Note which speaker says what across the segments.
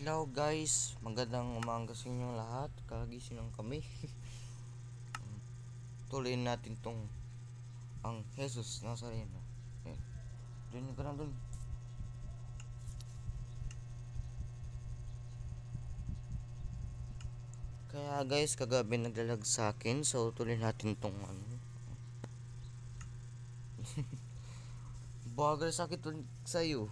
Speaker 1: Hello guys, magandang umaga sa inyong lahat. Kagising lang kami. Tuloyin natin tong ang Jesus Nazareno. Doon ka na doon. Kaya guys, kagabi naglalag sa akin. So tuloyin natin tong ano. Bagay sakit sa'yo.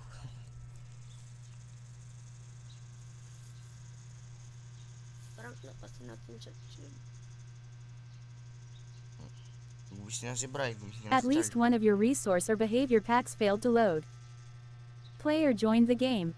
Speaker 2: Parang napasin natin siya.
Speaker 1: Gumising na si Bri.
Speaker 3: At least one of your resource or behavior packs failed to load. Player joined the game.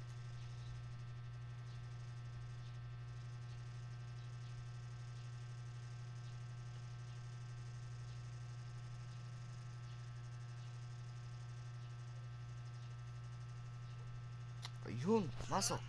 Speaker 1: Ayun, masok.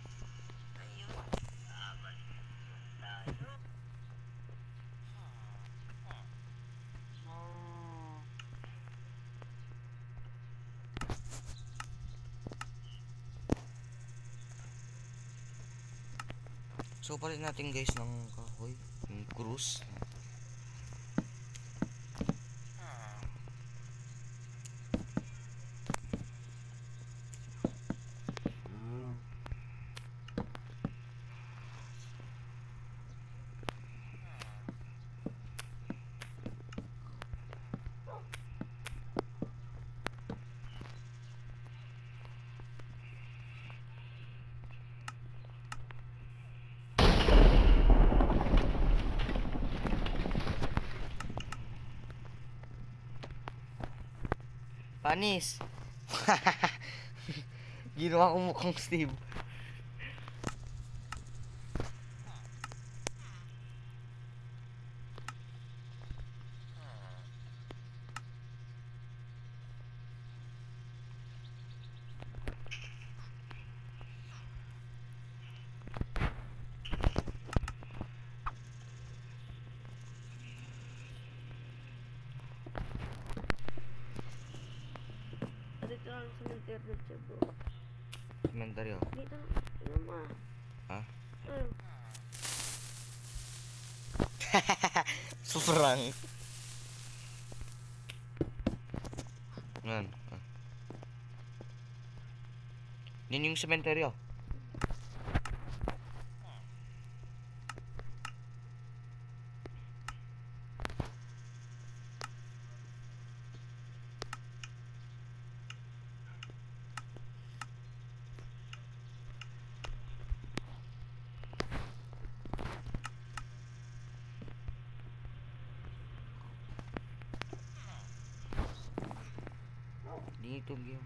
Speaker 1: So palit natin guys ng kahoy, yung krus. Panis. Ginawa ko mukhang Steve.
Speaker 2: Dito lang sa cemetery siya, bro.
Speaker 1: Komentaryo.
Speaker 2: Dito na. Ano ma?
Speaker 1: Ha?
Speaker 2: Ayun.
Speaker 1: Sobrang. Yan. Yan yung sementeryo. Dito yung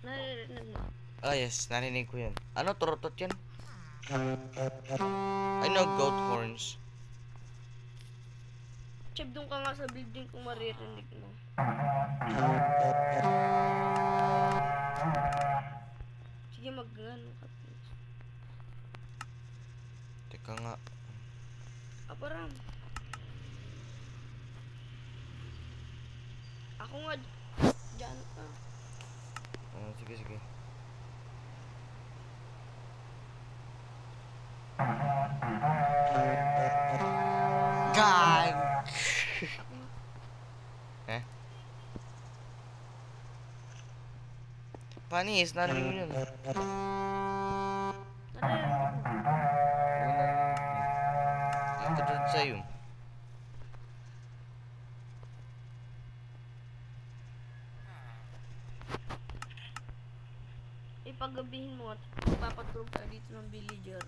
Speaker 2: Naririnig mo.
Speaker 1: yes, narinig ko yan. Ano, turotot yan? I know goat horns.
Speaker 2: Cheb, doon ka nga sa building kung maririnig mo. Sige, mag-ano ka, please.
Speaker 1: Teka nga.
Speaker 2: Aparam. Ako nga, dyan ka.
Speaker 1: Sige, sige. Gag! Eh? Panis, narinig mo yun.
Speaker 2: Naririnig mo.
Speaker 1: Ito doon sa'yo.
Speaker 2: Ipagabihin mo at papatulog ka dito ng villager.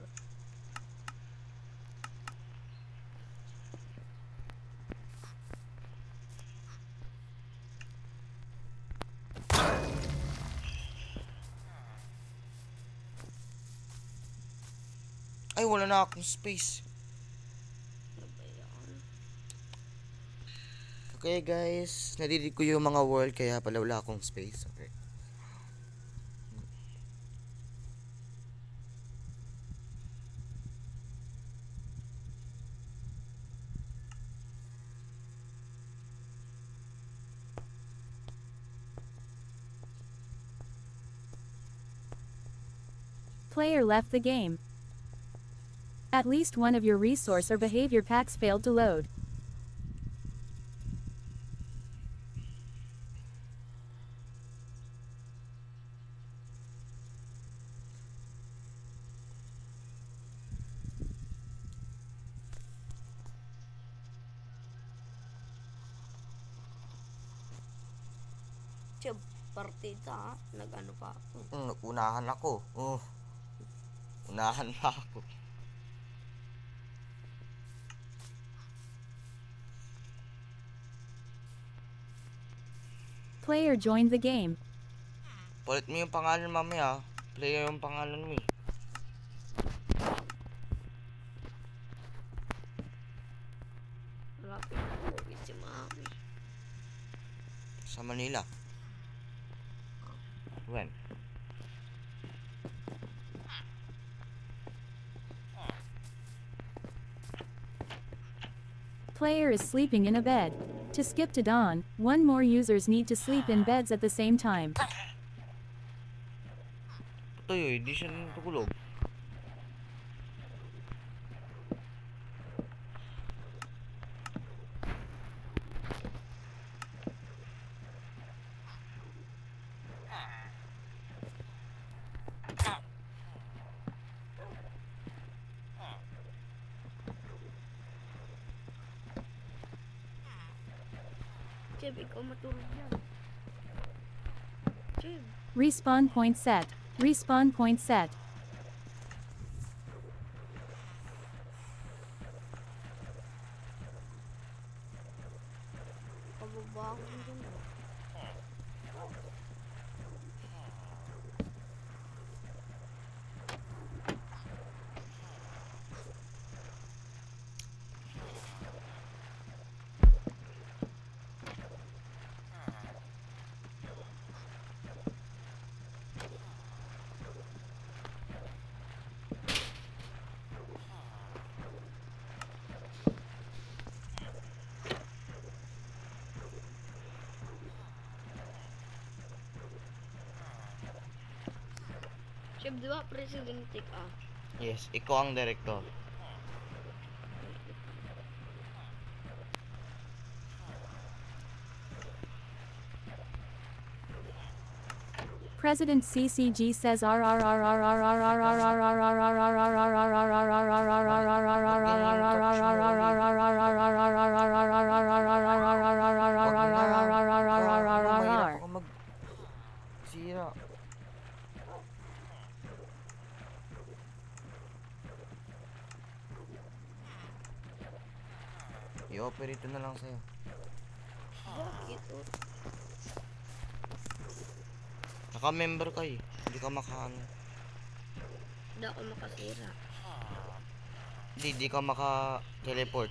Speaker 1: Ay, wala na akong space.
Speaker 2: Ano ba yan?
Speaker 1: Okay guys, nadidig ko yung mga world kaya pala wala akong space. Okay.
Speaker 3: Player left the game. At least one of your resource or behavior packs failed to load.
Speaker 2: Cheb, partida ha? Nag-ano pa ako.
Speaker 1: Unahan ako. Unahan pa ako.
Speaker 3: Player joined the game.
Speaker 1: Palit mo yung pangalan mamaya. Player yung pangalan mo eh.
Speaker 2: Malapit na uwi si mami.
Speaker 1: Sa Manila. When?
Speaker 3: Player is sleeping in a bed. To skip to dawn, one more users need to sleep in beds at the same time.
Speaker 1: Toy, di siya natutulog.
Speaker 2: Cheb, ikaw matulog yan. Cheb.
Speaker 3: Respawn point set. Respawn point set.
Speaker 2: Pababa ako dyan. Cheb, di ba presidente ka?
Speaker 1: Yes, ikaw ang director.
Speaker 3: President CCG says
Speaker 1: Sira. I-operate na lang sa'yo.
Speaker 2: Bakit?
Speaker 1: Naka-member ka eh. Hindi ka maka-ano.
Speaker 2: Hindi ako makasira.
Speaker 1: Hindi ka maka-teleport.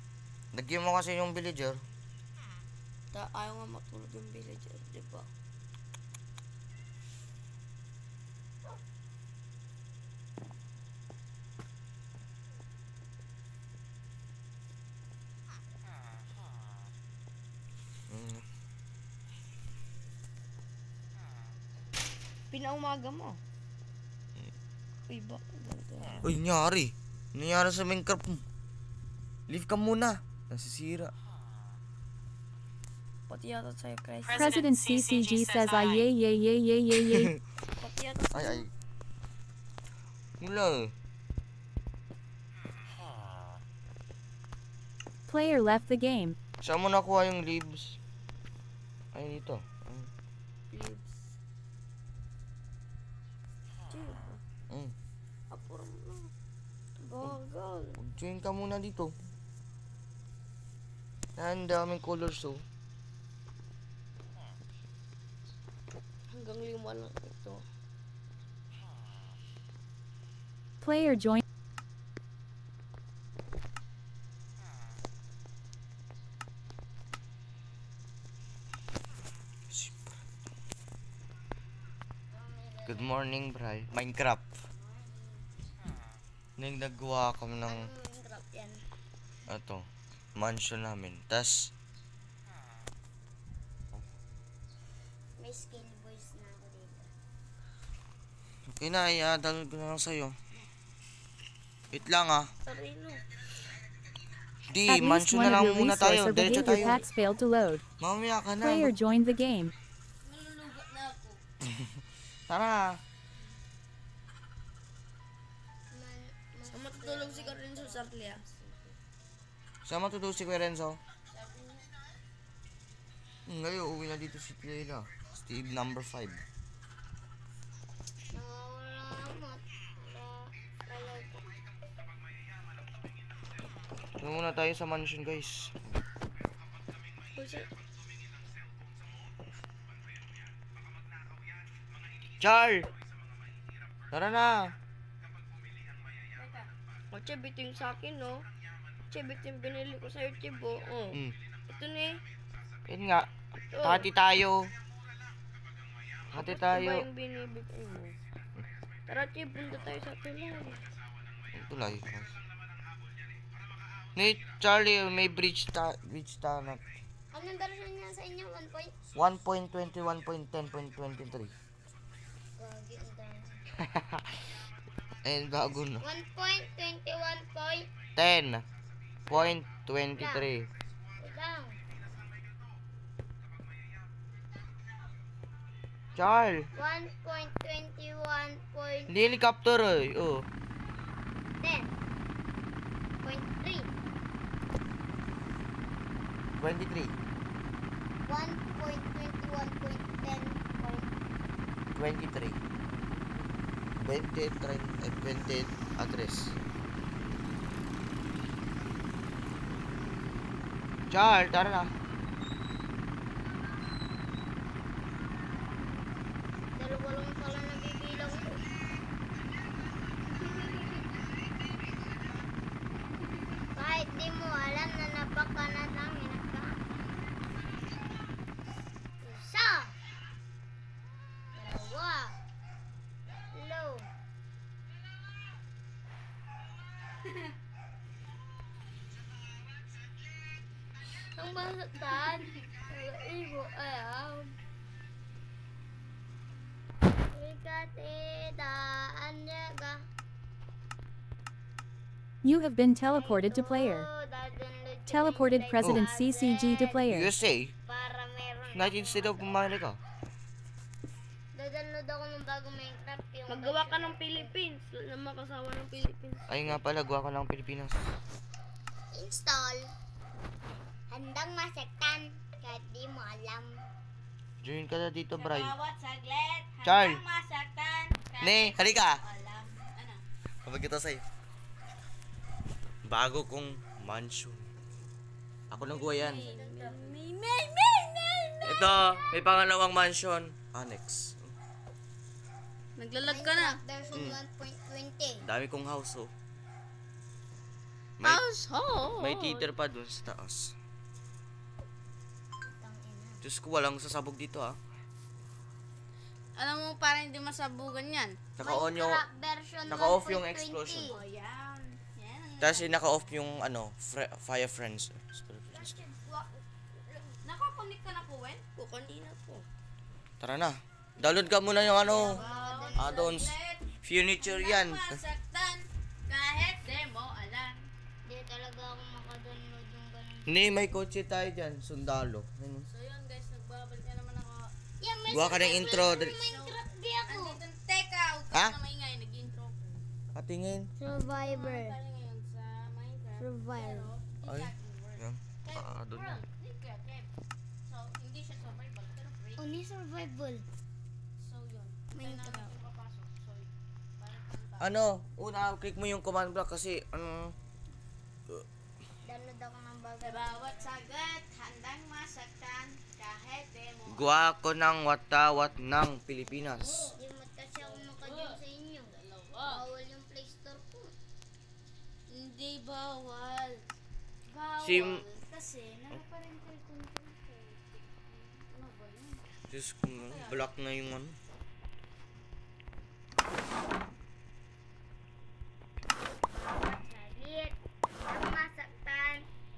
Speaker 1: Lagyan mo kasi yung villager.
Speaker 2: Ayaw nga matulog yung villager, di ba?
Speaker 1: Mm.
Speaker 2: Pinaumaga mo. Uy, ba? Ganito.
Speaker 1: Uy, nangyari. Nangyari sa Minecraft mo. Leave ka muna. Nasisira.
Speaker 2: Pati yata sa'yo, Christ.
Speaker 3: President CCG says I yay yay yay yay yay yay.
Speaker 2: Pati yata
Speaker 1: Ay,
Speaker 2: sa'yo.
Speaker 1: ay. Wala eh.
Speaker 3: Player left the game.
Speaker 1: Saan mo nakuha yung leaves? Ay, dito. Ay.
Speaker 2: Leaves. Chill.
Speaker 1: Mm.
Speaker 2: Apura mo na. Bagal.
Speaker 1: Mag-join ka muna dito. Ang daming colors oh.
Speaker 2: Hanggang 5 lang ito.
Speaker 3: Player joined.
Speaker 1: Good morning, Bray. Minecraft. Nagagawa kami ng
Speaker 2: Drop yan.
Speaker 1: mansion namin. Tas
Speaker 2: May skill boys na ako dito.
Speaker 1: okay na, i-download ko na lang sa'yo. Wait lang ah.
Speaker 2: Sarino.
Speaker 1: Di,
Speaker 3: At least
Speaker 1: mansion
Speaker 3: one
Speaker 1: na
Speaker 3: of
Speaker 1: lang
Speaker 3: your
Speaker 1: muna
Speaker 3: resource
Speaker 1: tayo.
Speaker 3: or
Speaker 1: Diretso
Speaker 3: behavior
Speaker 1: tayo.
Speaker 3: packs failed to load.
Speaker 1: Mamaya ka na.
Speaker 3: Player joined the game.
Speaker 2: Malulugot na ako.
Speaker 1: Tara.
Speaker 2: Sa matutulog si Karin sa Sarlia.
Speaker 1: Saan matutulog si Kuya Renzo? Ngayon, uwi na dito si Leila. Steve number 5. Ito muna tayo sa mansion, guys. Char! Tara na!
Speaker 2: O, Cheb, ito yung sa akin, no? Cheb, ito yung binili ko sa'yo, Cheb, oh. Ito na eh.
Speaker 1: Yun nga.
Speaker 2: Ito.
Speaker 1: Hati tayo. Hati
Speaker 2: Ito ba
Speaker 1: tayo.
Speaker 2: yung binibigay mo? Tara, Cheb, punta tayo sa tulay.
Speaker 1: Tulay. Ni Charlie, may bridge ta na.
Speaker 2: Anong version niya sa inyo?
Speaker 1: 1.21.10.23. And bago na.
Speaker 2: 1.21.
Speaker 1: 10.23.
Speaker 2: Lang.
Speaker 1: Charles,
Speaker 2: 1.21.
Speaker 1: hindi helicopter eh. Oh.
Speaker 2: 10.3.
Speaker 1: 23. 23. 20 address. Charles, tara na.
Speaker 2: Dalawa lang pala nabibilang ko. Kahit di mo alam na napaka na namin ka. Isa. Dalawa. Low. Ang basatan. Ibo ayam.
Speaker 3: You have been teleported to player. Teleported President CCG to player.
Speaker 1: USA.
Speaker 2: Para meron.
Speaker 1: United States of America.
Speaker 2: Download ako ng bagong Minecraft. Maggawa ka ng Philippines. Na makasawa ng Philippines.
Speaker 1: Ay nga pala, gawa ko lang Pilipinas.
Speaker 2: Install. Handang masaktan. Kahit di mo alam.
Speaker 1: Join ka na dito, Bray.
Speaker 2: Bawat saglit.
Speaker 1: Charles.
Speaker 2: Handang masaktan.
Speaker 1: Ne, halika.
Speaker 2: Alam. Ano?
Speaker 1: Kapag ito sa'yo. Bago kong mansion. Ako nang gawa yan. Ito, may pangalawang mansion. Annex.
Speaker 2: Naglalag ka na. Version 1.20.
Speaker 1: Dami kong house, oh. May,
Speaker 2: Household.
Speaker 1: may theater pa dun sa taas. Diyos ko, walang sasabog dito ah.
Speaker 4: Alam mo, parang hindi masabugan yan.
Speaker 1: Naka-on yung,
Speaker 5: version
Speaker 1: naka-off
Speaker 5: 1.20.
Speaker 1: yung explosion.
Speaker 4: O, yan. Yan.
Speaker 1: Tapos naka-off yung ano, fire friends.
Speaker 4: Nakakonik ka na po, Wen?
Speaker 2: Ko kanina po.
Speaker 1: Tara na. Download ka muna yung ano, add-ons. Furniture yan.
Speaker 4: Masaktan kahit di mo alam.
Speaker 5: Hindi talaga ako makadownload yung ganun.
Speaker 1: Hindi, may kotse tayo dyan. Sundalo. Ayun.
Speaker 4: So yun guys, nagbabalik na naman ako.
Speaker 5: Yeah, may
Speaker 1: Gawa ka ng intro.
Speaker 5: Minecraft di ako.
Speaker 4: Andito, teka, huwag
Speaker 1: Ha?
Speaker 4: ka na maingay, nag-intro ko.
Speaker 1: Patingin.
Speaker 5: Survivor.
Speaker 4: Tayo ngayon sa Minecraft.
Speaker 5: Survivor.
Speaker 1: Ay. Yan. Doon na.
Speaker 4: So, hindi siya survival, pero free.
Speaker 5: Oni survival.
Speaker 4: So yun.
Speaker 5: Minecraft.
Speaker 4: Kailangan natin papasok. So, balik ang tao.
Speaker 1: Ano, una, click mo yung command block kasi, ano,
Speaker 5: Download ako ng bago.
Speaker 4: Sa bawat sagat, handang masaktan kahit di mo alam.
Speaker 1: gawa ko ng watawat ng Pilipinas.
Speaker 5: Hindi mo kasi ako makadown sa inyo. Bawal yung Play Store ko.
Speaker 4: Hindi bawal. Bawal.
Speaker 1: Sim-
Speaker 4: Kasi nakaparental control ko. Ano ba yun?
Speaker 1: Diyos ko, block na yung ano.
Speaker 5: Saglit. Ang masaktan.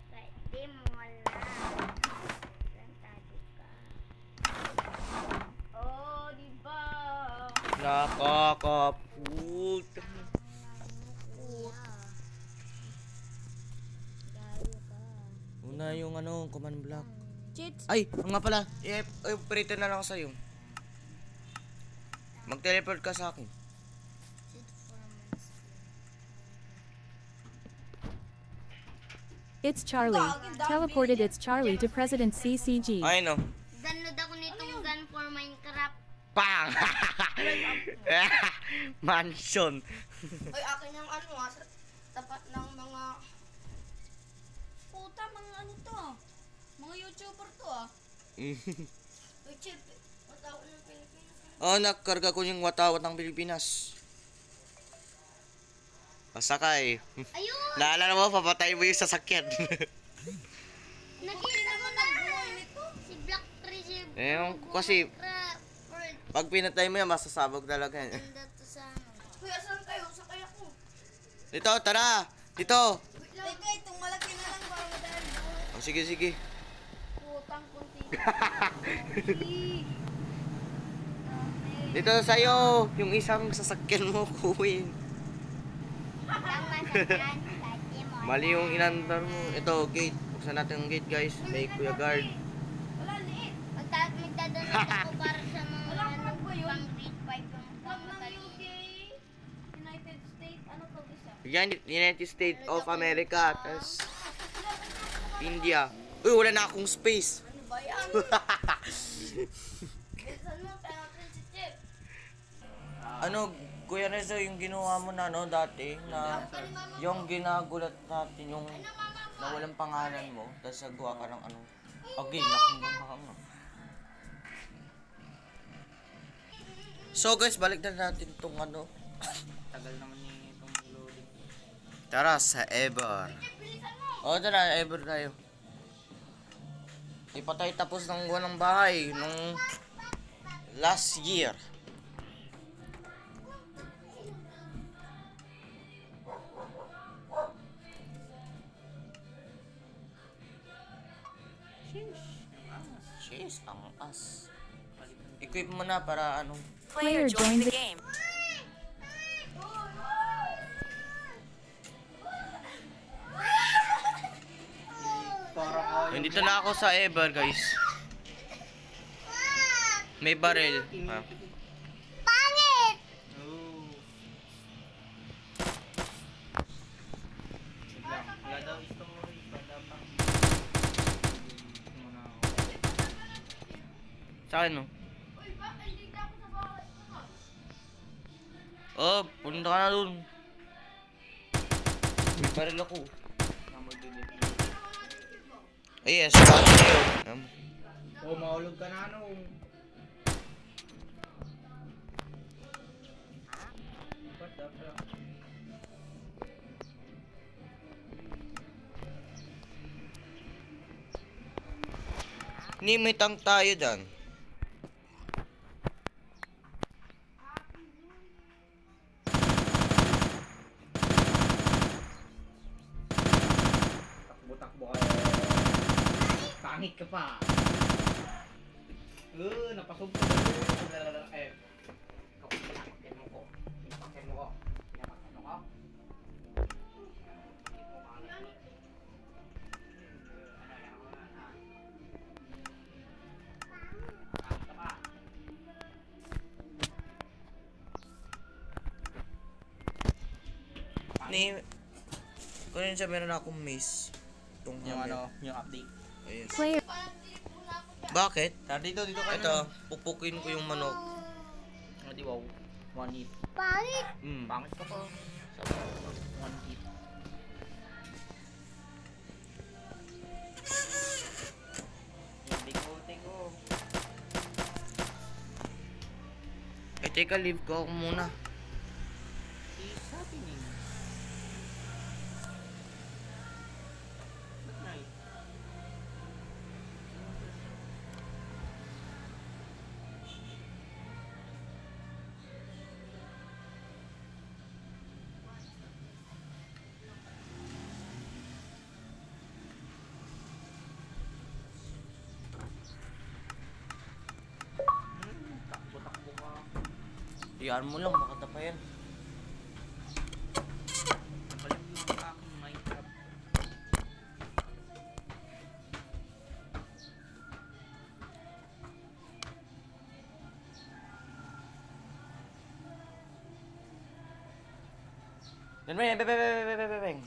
Speaker 5: Kahit di mo alam. Lantado ka.
Speaker 4: Oh, di ba?
Speaker 1: Nakakaputa. Una yung ano, command block.
Speaker 4: Cheats.
Speaker 1: Ay, nga pala. I-operate na lang sa'yo. Mag-teleport ka sa akin.
Speaker 3: It's Charlie. Teleported it's Charlie to President CCG.
Speaker 1: Ay, no.
Speaker 5: Download ako nitong gun for Minecraft.
Speaker 1: Pang! Mansion.
Speaker 2: Ay, akin yung ano sa tapat ng mga...
Speaker 4: Puta, mga ano to? Mga YouTuber to ah.
Speaker 2: Uy, Chip, matawag ng Pilipinas.
Speaker 1: Oh, nakarga ko yung watawat ng Pilipinas. Pasakay.
Speaker 5: Ayun!
Speaker 1: Naalala mo, papatay mo yung sasakyan.
Speaker 5: Nakita ko na si Black Treasure.
Speaker 1: Eh, kasi pag pinatay mo yan, masasabog talaga yan.
Speaker 5: Ganda to sa ano.
Speaker 2: Kuya, saan kayo? Sakay ako.
Speaker 1: Dito, tara! Dito!
Speaker 4: Teka, itong malaki na lang para madali.
Speaker 1: Oh, sige, sige.
Speaker 4: Putang kunti.
Speaker 1: Dito sa'yo, yung isang sasakyan mo, kuwin.
Speaker 5: Ang masaktan. Kahit di mo alam.
Speaker 1: Mali yung inandar mo. Ito, gate. Buksan natin ang gate, guys. May Kuya Guard.
Speaker 4: Wala, liit.
Speaker 5: Magdadonate ako para sa mga
Speaker 4: Wala,
Speaker 5: ano,
Speaker 4: crap ba yun?
Speaker 5: pang grade 5 yung
Speaker 4: Wag ng
Speaker 5: pang
Speaker 4: UK, United States, ano to isa?
Speaker 1: Yan, United States of America. Tapos, India. Uy, wala na akong space.
Speaker 2: Ano ba yan? Saan mo? Tayo natin si Chip.
Speaker 1: Ano, Kuya Rezo, yung ginawa mo na, no, dati, na yung ginagulat natin, yung na walang pangalan mo, tapos nagawa ka ng ano, okay, nakinggan ka nga. So guys, balik na natin tong ano. Tagal naman itong loading. Tara, sa Ever. O, tara, Ever tayo. Di pa tayo tapos ng gawa ng bahay nung last year. Jeez, ang as. Equip mo na para ano.
Speaker 3: Player joined the game.
Speaker 1: Nandito na ako sa Ever, guys. May barrel. Ha?
Speaker 5: Pangit!
Speaker 1: Sa akin, no? Oh, punta ka na dun. May barrel ako. Ay, yes, bakit kayo?
Speaker 6: Oh, mahulog ka na ano. What the fuck?
Speaker 1: Ni may tank tayo dan.
Speaker 6: Takbo-takbo ka. Pangit ka pa. Napasog ko. Pinapakyan mo ko. Pinapakyan mo ko. Pinapakyan mo ko.
Speaker 1: Ni kunin siya meron akong miss. Itong
Speaker 6: Yung
Speaker 1: hammer.
Speaker 6: yung update.
Speaker 1: Ayun.
Speaker 3: Player
Speaker 1: Bakit?
Speaker 6: Dito ka.
Speaker 1: Ito, pupukin ko yung manok.
Speaker 6: Di wow. One hit.
Speaker 5: Pangit.
Speaker 6: Pangit ka pa. One hit. Tingo.
Speaker 1: Eh, teka, leave ko ako muna.
Speaker 6: It's happening. Good night. Takbo ka.
Speaker 1: Iyan mo lang, baka tapayan.
Speaker 6: Balik yung aking Minecraft.
Speaker 1: Dan beng, beng, beng, beng, beng, beng.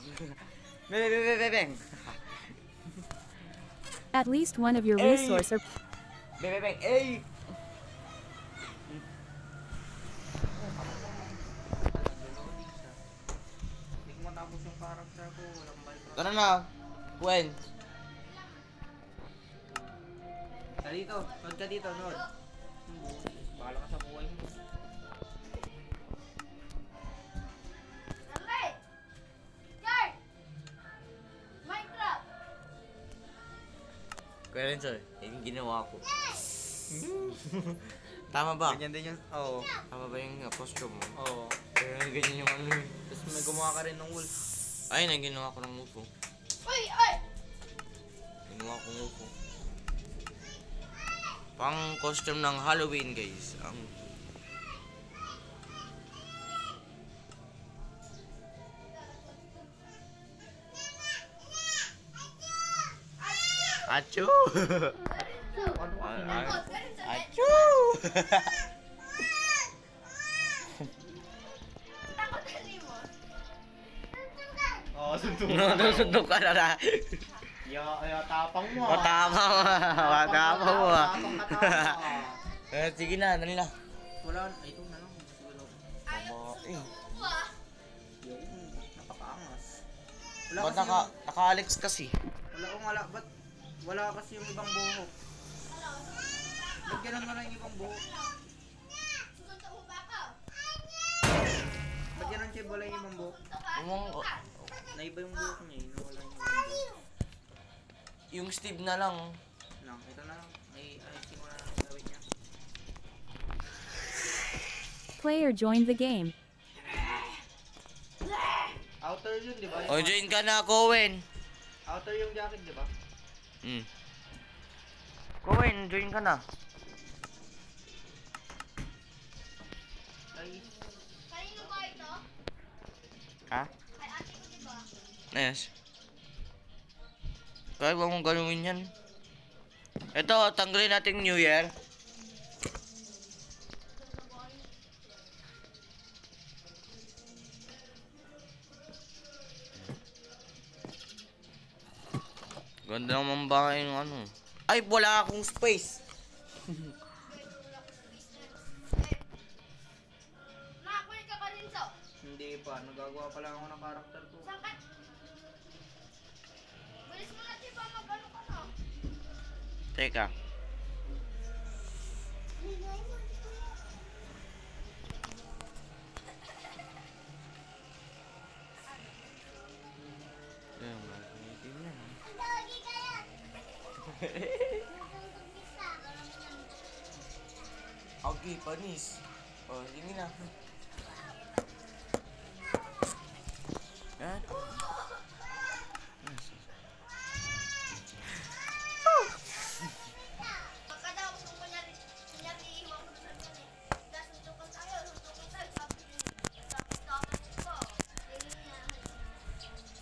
Speaker 1: Beng, beng, beng, beng, beng.
Speaker 3: At least one of your
Speaker 1: Hey!
Speaker 3: resource or
Speaker 1: Beng, beng, beng, eh!
Speaker 6: Nag-loading siya. Hindi ko matapos yung character ko. Walang Minecraft.
Speaker 1: Tara na, Gwen.
Speaker 6: Ka dito. Nod ka dito. Nod. Bahala ka sa buhay mo.
Speaker 5: Alright. Guard. Minecraft.
Speaker 1: Kuya Renzo, yung ginawa ko. Tama ba?
Speaker 6: Ganyan din yung... Oo.
Speaker 1: Tama ba yung costume mo?
Speaker 6: Oo.
Speaker 1: Kaya ganyan yung ano yun.
Speaker 6: Tapos may gumawa ka rin ng wolf.
Speaker 1: Ayun ang ginawa ko ng UFO.
Speaker 5: Uy, uy.
Speaker 1: Ginawa ko ng UFO. Pang costume ng Halloween, guys. Ang... Achoo!
Speaker 6: Ano ka?
Speaker 1: Achoo!
Speaker 5: Takot ka ni mo.
Speaker 6: Oo, suntok.
Speaker 1: Nusundok ka na na.
Speaker 6: Tapang mo.
Speaker 1: Matama mo. Matama mo.
Speaker 6: Tapang ka tapang.
Speaker 1: Sige na, dali na.
Speaker 6: Wala. Ay, ito na lang. Siguro. Yung napakaangas. Wala
Speaker 1: Ba't
Speaker 6: kasi yung...
Speaker 1: naka-Alex kasi?
Speaker 6: Wala. Ba't wala kasi yung ibang buhok? Ba't ganun na lang yung ibang buhok?
Speaker 5: Susuntok mo ba ako?
Speaker 6: Ba't ganun siya wala yung ibang buhok?
Speaker 1: Yung,
Speaker 6: Naiba yung buhok niya eh. Nawala yung ibang buhok.
Speaker 1: yung Steve na lang.
Speaker 6: Lang, ito na lang. Ay, ayusin ko na lang gawin niya.
Speaker 3: player joined the game.
Speaker 6: Outer yun, di ba?
Speaker 1: O, join ka na, Cowen.
Speaker 6: Outer yung jacket, di ba?
Speaker 1: Cowen, join ka na.
Speaker 6: Ay,
Speaker 5: Kanino ba ito?
Speaker 1: Ha?
Speaker 5: Ay, ate ko di ba?
Speaker 1: Yes. Kaya ba mong gawin yan? Ito, tanggalin natin New Year. Ganda naman bahay ng ano. Ay, wala akong space.
Speaker 5: Nakakulit ka pa rin, so.
Speaker 6: hindi pa. Nagagawa pa lang ako ng character ko.
Speaker 5: Saan ka? Bilis mo na, Chipa. Mag-ano ka na?
Speaker 1: Teka. Okay, panis. Oh, sige na. Yan.
Speaker 5: Pagka daw, kung kunyari iiwan ko sa kanya eh. Tapos suntukan tayo, sabi niya, tapos ko. Hindi niya.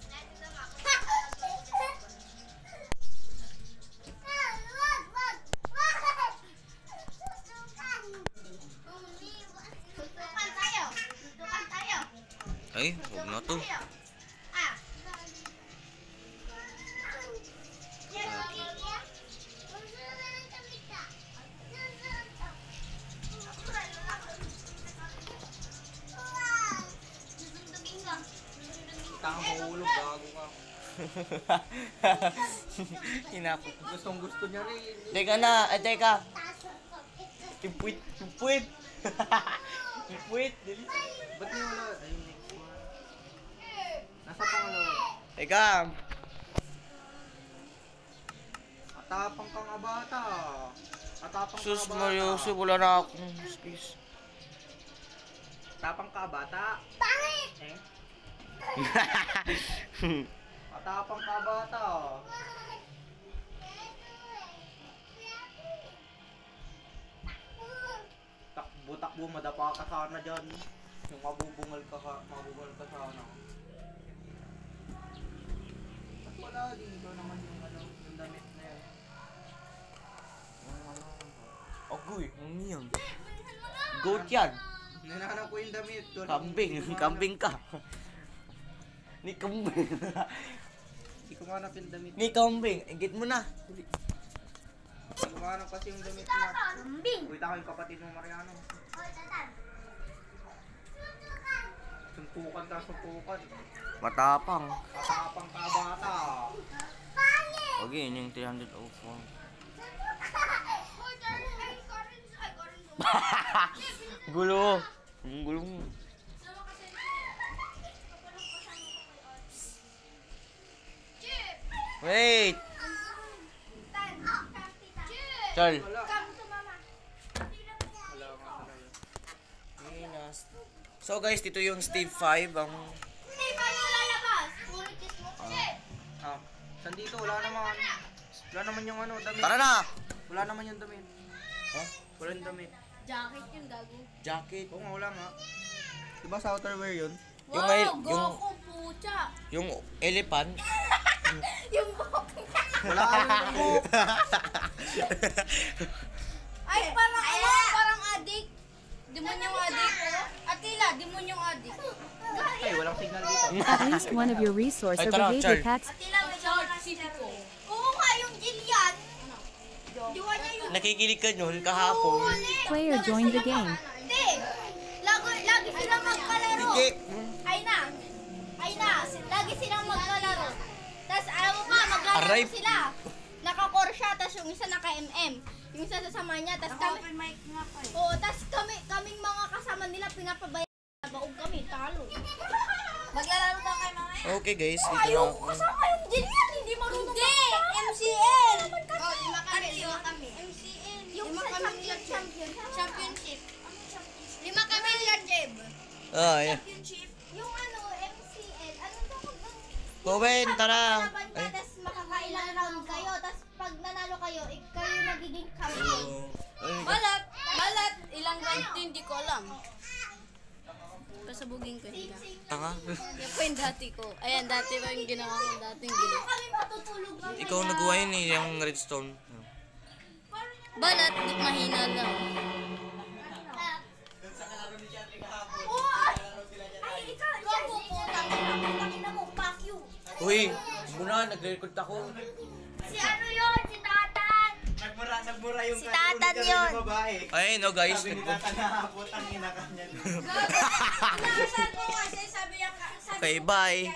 Speaker 5: Natin na nga, kung suntukan tayo. Suntukan tayo.
Speaker 1: Ay, huwag na to.
Speaker 5: Ah.
Speaker 6: Tanga mahulog, gago ka.
Speaker 1: Hinapot.
Speaker 6: Gustong gusto niya rin.
Speaker 1: Teka na, teka. Tipuit, tipuit. Tipuit, dali.
Speaker 6: Ba't niya wala? Ayun, next one. Nasa pangalawa.
Speaker 1: Teka.
Speaker 6: Atapang ka nga bata. Atapang ka
Speaker 1: Sus,
Speaker 6: nga bata.
Speaker 1: Mariuso, wala na akong space.
Speaker 6: Atapang ka bata. Eh? Atapang ka bata. Takbo-takbo, madapa ka sana dyan. Yung mabubungal ka sana. Ba't wala dito naman yung ano, yung damit na yun?
Speaker 1: Agoy, ang yan. Goat yan.
Speaker 6: Nananap ko yung damit.
Speaker 1: Kambing, kambing ka. Ni kambing.
Speaker 6: Hindi ko manap yung damit.
Speaker 1: Ni kambing, ingit mo na.
Speaker 6: Hindi ko manap kasi yung damit na.
Speaker 5: Kambing.
Speaker 6: Wait ako yung kapatid mo, Mariano. Suntukan ka, suntukan.
Speaker 1: Matapang.
Speaker 6: Atapang ka bata.
Speaker 1: Okay, yun yung 304. Gulo. Ang gulo mo. Wait! Chal.
Speaker 6: Wala.
Speaker 1: So guys, dito yung Steve 5. Ang...
Speaker 6: Ah, saan dito? Wala naman. Wala naman yung ano, damit.
Speaker 1: Tara na!
Speaker 6: Wala naman yung damit.
Speaker 1: Ha?
Speaker 6: Wala yung damit.
Speaker 5: Jacket yung gago.
Speaker 1: Jacket.
Speaker 6: Oo nga, wala nga. Diba sa outerwear yun?
Speaker 1: Yung may, yung,
Speaker 5: Goku, pucha.
Speaker 1: yung elephant.
Speaker 5: Yung Goku.
Speaker 6: Wala ka yung buhok.
Speaker 5: Ay, parang ano, parang adik. Demonyong adik. Atila, demonyong adik.
Speaker 6: Ay, walang signal dito.
Speaker 3: At least one of your resource
Speaker 1: Ay,
Speaker 3: or
Speaker 1: tara,
Speaker 3: behavior
Speaker 1: Char.
Speaker 3: packs.
Speaker 5: Atila, may short city ko. Oo nga, yung Jillian. Diwa niya yung
Speaker 1: Nakikinig ka nun kahapon.
Speaker 3: Player joined the game.
Speaker 5: Hindi. Lagi silang magkalaro.
Speaker 1: Sige.
Speaker 5: Ay na. Lagi silang magkalaro. Tapos alam mo ba, maglalaro
Speaker 1: Aray.
Speaker 5: sila. Naka-core siya, tapos yung isa naka-MM. Yung isa sasama niya, tapos kami... mic nga pa eh. Oo, tapos kaming mga kasama nila, pinapabayaan. Baog kami, talo. Maglalaro daw kayo mamaya.
Speaker 1: Okay guys, dito na
Speaker 5: Ayoko
Speaker 1: ako.
Speaker 5: kasama yung Jillian, hindi marunong MCL. Lima kami. MCL. Yung sa championship. Lima kami yan, Jeb.
Speaker 1: Ah, yeah.
Speaker 5: Championship. Yung ano, MCL. Ano tawag doon?
Speaker 1: Bowen, tara.
Speaker 5: Laban ka, tas makakailang round kayo. Tas pag nanalo kayo, kayo magiging champion.
Speaker 2: Balat! Ilang round to, hindi ko alam. Pasabugin ko nila.
Speaker 1: Tanga.
Speaker 2: Yan po yung dati ko. Ayan, dati pa yung ginawa ko dating gila.
Speaker 5: Kami matutulog lang.
Speaker 1: Ikaw nagawa yun eh, yung redstone.
Speaker 2: Balat, mahina lang.
Speaker 5: Ay, ikaw, gago po. Tangina mo, fuck you.
Speaker 1: Uy, muna, nag-record ako.
Speaker 5: Si ano yun? Si Tatan.
Speaker 6: Nagmura yung
Speaker 5: Si Tatan yun.
Speaker 6: babae.
Speaker 1: Ay, no guys.
Speaker 6: Sabi ni Tatan na putang ina kanya.
Speaker 5: Nakasal ko kasi sabi niya,
Speaker 1: Okay, bye.